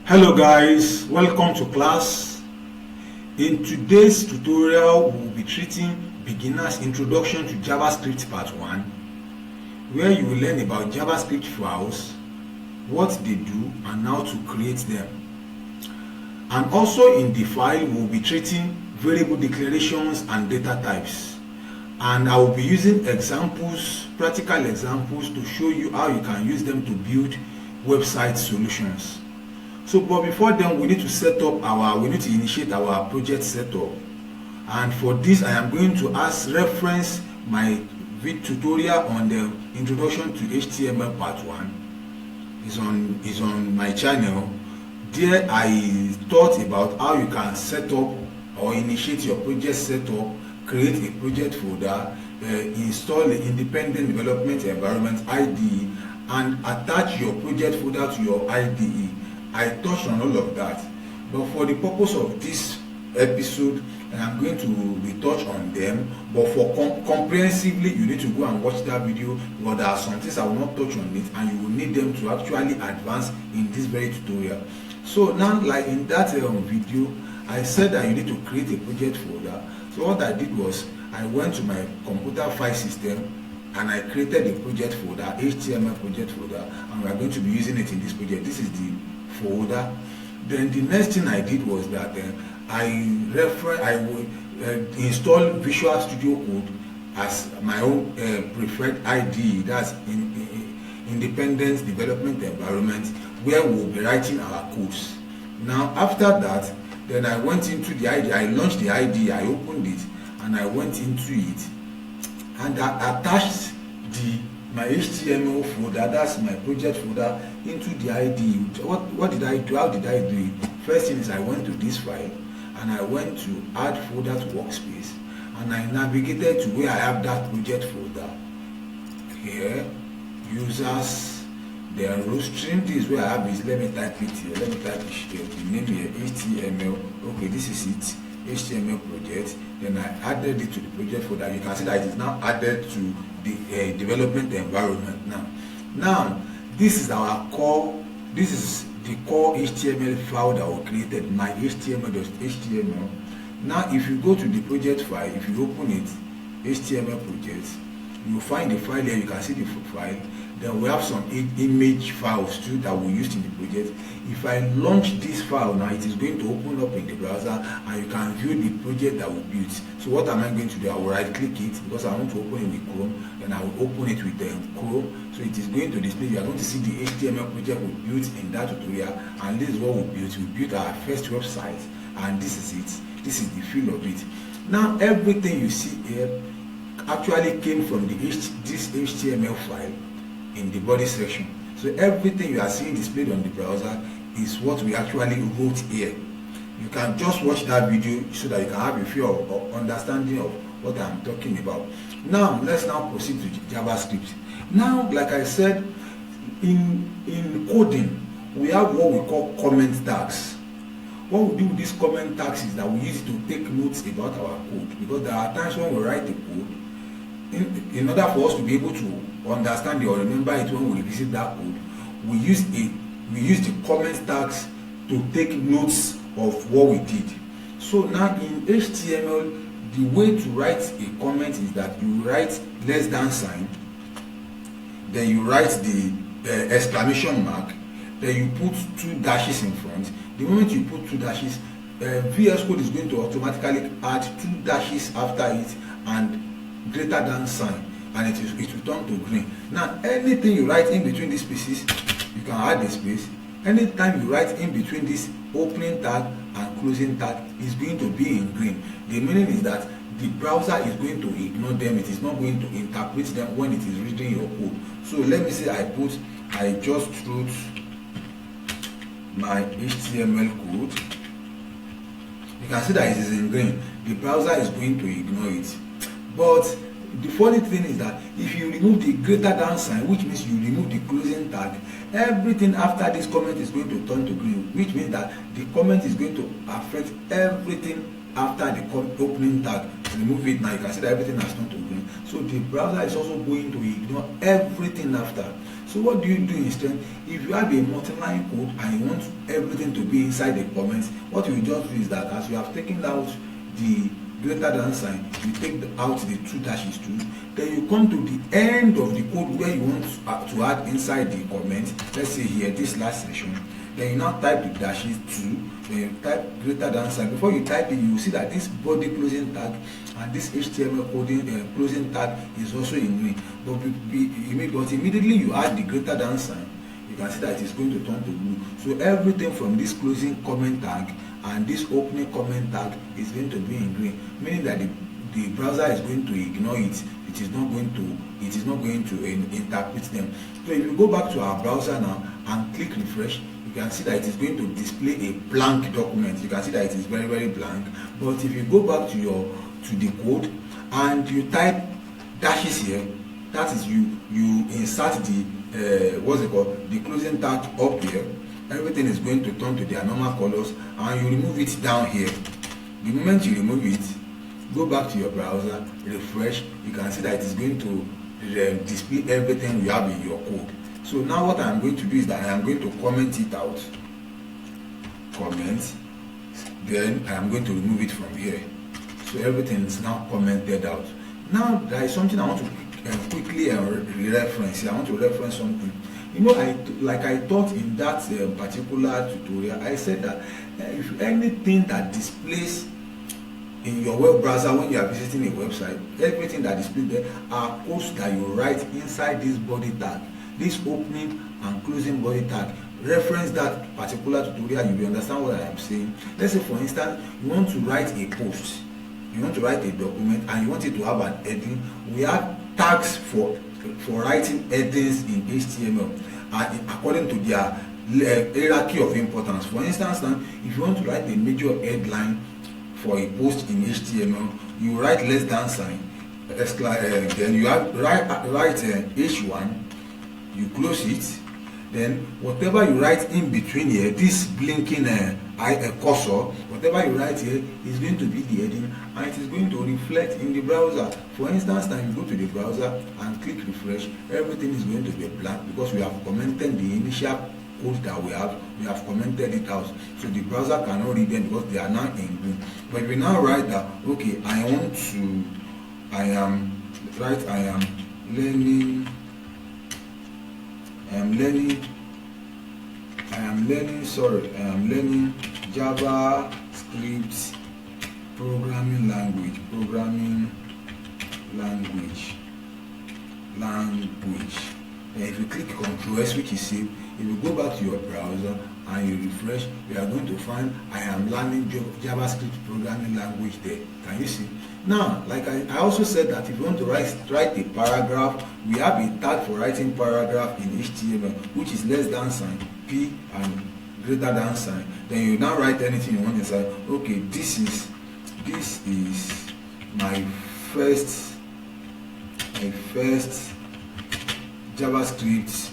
Hello guys, welcome to class. In today's tutorial, we will be treating beginner's introduction to JavaScript part 1, where you will learn about JavaScript files, what they do and how to create them. And also in the file, we will be treating variable declarations and data types. And I will be using examples, practical examples, to show you how you can use them to build website solutions. So, but before then, we need to initiate our project setup. And for this, I am going to reference my tutorial on the introduction to HTML part 1. Is on my channel. There I taught about how you can set up or initiate your project setup, create a project folder, install the independent development environment IDE, and attach your project folder to your IDE. I touched on all of that, but for the purpose of this episode, I am going to retouch on them. But for comprehensively, you need to go and watch that video, because there are some things I will not touch on it, and you will need them to actually advance in this very tutorial. So now, like in that video, I said that you need to create a project folder. So what I did was, I went to my computer file system and I created a project folder, HTML project folder, and we are going to be using it in this project. This is the folder. Then the next thing I did was that I would install Visual Studio Code as my own preferred IDE. That's independent development environment, where we'll be writing our codes. Now after that, then I went into the IDE. I launched the IDE, I opened it, and I went into it, and I attached my HTML folder, that's my project folder, into the IDE. What did I do? How did I do it? First thing is, I went to this file and I went to add folder to workspace, and I navigated to where I have that project folder. Here, users, then row string. This is where I have this. Let me type it here. Let me type it here. The name here, HTML. Okay, this is it. HTML project. Then I added it to the project folder. You can see that it is now added to the development environment. Now this is our core. This is the core HTML file that we created, my HTML.html. Now if you go to the project file, if you open it, HTML project, you will find the file here. You can see the file. Then we have some image files too that we used in the project. If I launch this file now, it is going to open up in the browser, and you can view the project that we built. So what am I going to do? I will right click it, because I want to open it with Chrome. Then I will open it with Chrome. So it is going to display. You are going to see the HTML project we built in that tutorial, and this is what we built. We built our first website, and this is it. This is the feel of it. Now everything you see here actually came from this HTML file in the body section. So everything you are seeing displayed on the browser is what we actually wrote here. You can just watch that video so that you can have a feel of understanding of what I'm talking about. Now let's now proceed to JavaScript. Now, like I said, in coding, we have what we call comment tags. What we do with these comment tags is that we use it to take notes about our code, because there are times when we write the code, in order for us to be able to understand it or remember it when we revisit that code, we use the comment tags to take notes of what we did. So now in HTML, the way to write a comment is that you write less than sign, then you write the exclamation mark, then you put 2 dashes in front. The moment you put 2 dashes, VS Code is going to automatically add 2 dashes after it and greater than sign, and it will turn to green. Now anything you write in between these spaces, you can add a space. Anytime you write in between this opening tag and closing tag, is going to be in green. The meaning is that the browser is going to ignore them. It is not going to interpret them when it is reading your code. So let me say I just wrote my HTML code. You can see that it is in green. The browser is going to ignore it. But the funny thing is that if you remove the greater than sign, which means you remove the closing tag, everything after this comment is going to turn to green, which means that the comment is going to affect everything after the opening tag. Remove it now, you can see that everything has turned to green. So the browser is also going to ignore everything after. So what do you do instead? If you have a multi-line code and you want everything to be inside the comments, what you just do is that as you have taken out the greater than sign, you take out the two dashes too, then you come to the end of the code where you want to add inside the comment. Let's say here, this last section, then you now type the dashes too, then you type greater than sign. Before you type it, you will see that this body closing tag and this HTML coding closing tag is also in green. But immediately you add the greater than sign, you can see that it is going to turn to blue. So everything from this closing comment tag and this opening comment tag is going to be in green, meaning that the browser is going to ignore it. It is not going to interpret them. So if you go back to our browser now and click refresh, you can see that it is going to display a blank document. You can see that it is very, very blank. But if you go back to the code and you type dashes here, that is you insert the the closing tag up here, everything is going to turn to their normal colors, and you remove it down here. The moment you remove it, go back to your browser, refresh, you can see that it is going to display everything you have in your code. So now what I am going to do is that I am going to comment it out, comment, then I am going to remove it from here. So everything is now commented out. Now there is something I want to quickly reference here. I want to reference something. You know, I thought in that particular tutorial, I said that if anything that displays in your web browser when you are visiting a website, everything that displays there are codes that you write inside this body tag, this opening and closing body tag. Reference that particular tutorial, you will understand what I am saying. Let's say for instance, you want to write a post, you want to write a document and you want it to have an heading. We have tags for writing headings in HTML according to their hierarchy of importance. For instance, now if you want to write a major headline for a post in HTML, you write less than sign, then you have write H1, you close it, then whatever you write in between here, this blinking cursor, whatever you write here is going to be the heading, and it is going to reflect in the browser. For instance, now you go to the browser and click refresh, everything is going to be blank because we have commented the initial code that we have commented it out, so the browser cannot read them because they are now in green. But if we now write that, okay, I am learning JavaScript programming language. And if you click Ctrl S, which is save, if you go back to your browser and you refresh, you are going to find I am learning JavaScript programming language there. Can you see? Now, like I also said that if you want to write a paragraph, we have a tag for writing paragraph in HTML, which is less than sign, P, and greater than sign. Then you now write anything you want inside. Okay, this is my first JavaScript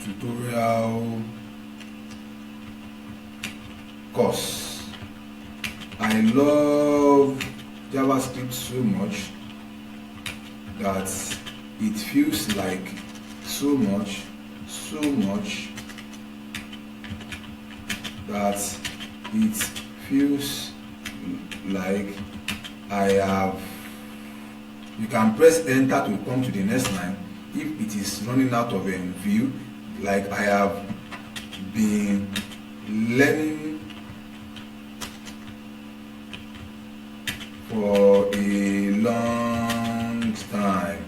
tutorial course. I love JavaScript so much that it feels like so much that it feels like I have. You can press enter to come to the next line if it is running out of a view. Like I have been learning for a long time,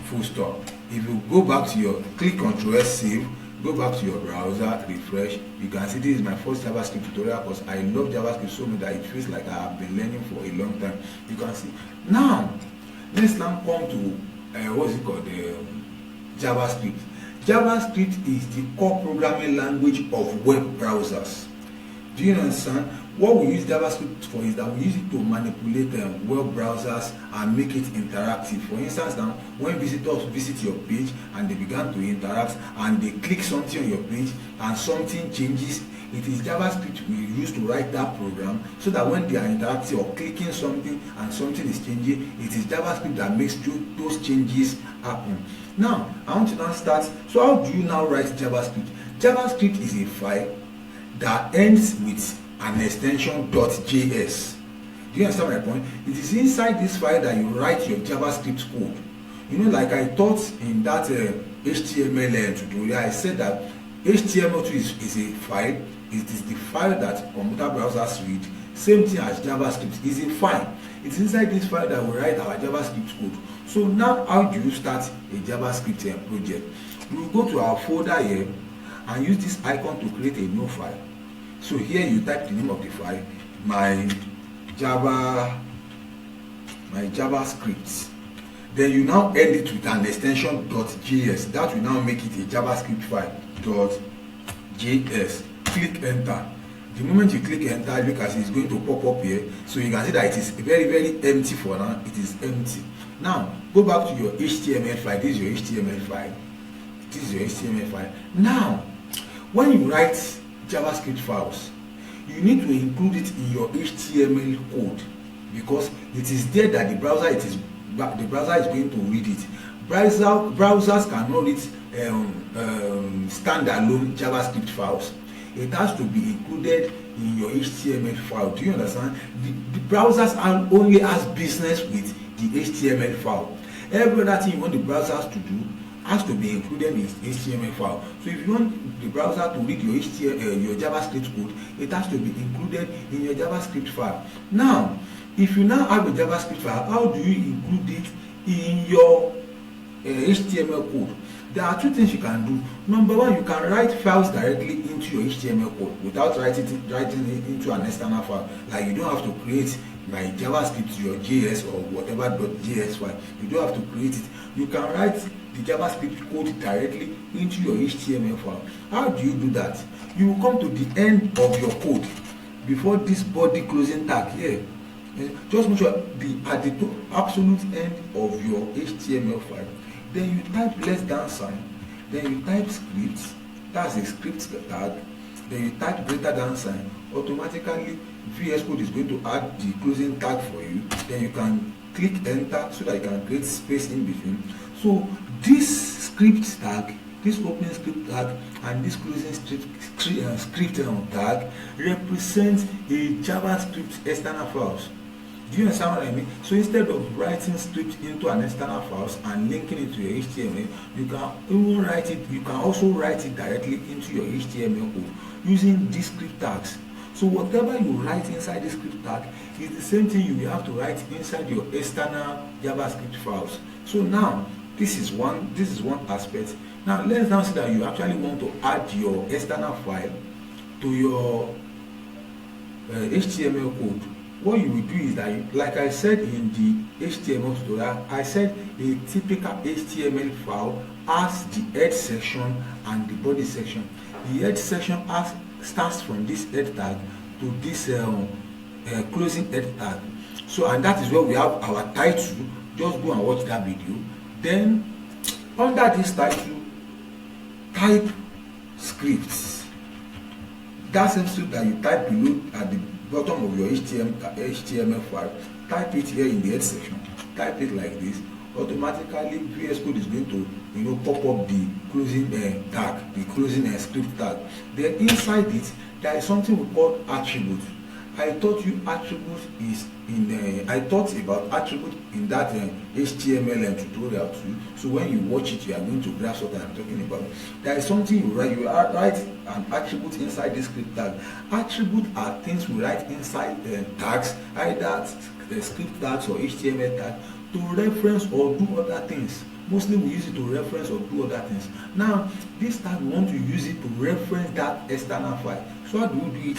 full stop. If you go back to your, click Ctrl S, save, go back to your browser, refresh, you can see this is my first JavaScript tutorial because I love JavaScript so much that it feels like I have been learning for a long time. You can see. Now, let's now come to what's it called, JavaScript. JavaScript is the core programming language of web browsers. Do you understand? What we use JavaScript for is that we use it to manipulate web browsers and make it interactive. For instance, now when visitors visit your page and they begin to interact and they click something on your page and something changes, it is JavaScript we use to write that program so that when they are interacting or clicking something and something is changing, it is JavaScript that makes those changes happen. Now I want to now start. So how do you now write JavaScript? JavaScript is a file that ends with an extension .js. Do you understand my point? It is inside this file that you write your JavaScript code. You know, like I taught in that HTML tutorial, I said that HTML2 is a file. It is the file that computer browsers read. Same thing as JavaScript is a file. It's inside this file that we write our JavaScript code. So now how do you start a JavaScript project? We will go to our folder here and use this icon to create a new file. So here you type the name of the file, my JavaScript. Then you now end it with an extension .js. That will now make it a JavaScript file .js. Click enter. The moment you click enter, look as it's going to pop up here. So you can see that it is very empty for now. It is empty. Now go back to your HTML file. This is your HTML file. This is your HTML file. Now when you write JavaScript files, you need to include it in your HTML code, because it is there that the browser is going to read it. Browsers cannot read standalone JavaScript files. It has to be included in your HTML file. Do you understand? The browsers only has business with the HTML file. Every other thing you want the browsers to do has to be included in HTML file. So if you want the browser to read your your JavaScript code, it has to be included in your JavaScript file. Now, if you now have a JavaScript file, how do you include it in your HTML code? There are two things you can do. Number one, you can write files directly into your HTML code without writing it into an external file. Like you don't have to create my JavaScript, your JS or whatever .js file. You don't have to create it. You can write the JavaScript code directly into your HTML file. How do you do that? You will come to the end of your code before this body closing tag here. Just make sure at the absolute end of your HTML file. Then you type $sign, then you type script, that's a script tag, then you type $sign. Automatically VS Code is going to add the closing tag for you. Then you can click enter so that you can create space in between. So this script tag, this opening script tag, and this closing script tag represents a JavaScript external files. Do you understand what I mean? So instead of writing script into an external files and linking it to your HTML, you can even write it. You can also write it directly into your HTML code using these script tags. So whatever you write inside the script tag is the same thing you will have to write inside your external JavaScript files. So now this is one aspect. Now let's now see that you actually want to add your external file to your HTML code. What you will do is that, like I said in the HTML tutorial, I said a typical HTML file has the head section and the body section. The head section starts from this head tag to this closing head tag. So, and that is where we have our title. Just go and watch that video. Then under this title, type scripts. That same script that you type below at the bottom of your HTML file, type it here in the head section. Type it like this. Automatically VS Code is going to pop up the closing tag, the closing script tag. Then inside it there is something we call attribute. I taught you attribute is in I taught about attribute in that HTML tutorial too. So when you watch it, you are going to grasp what I'm talking about. There is something you write. You write an attribute inside this script tag. Attribute are things we write inside tags, either script tags or HTML tag, to reference or do other things. Mostly we use it to reference or do other things. Now this tag we want to use it to reference that external file. So how do we do it?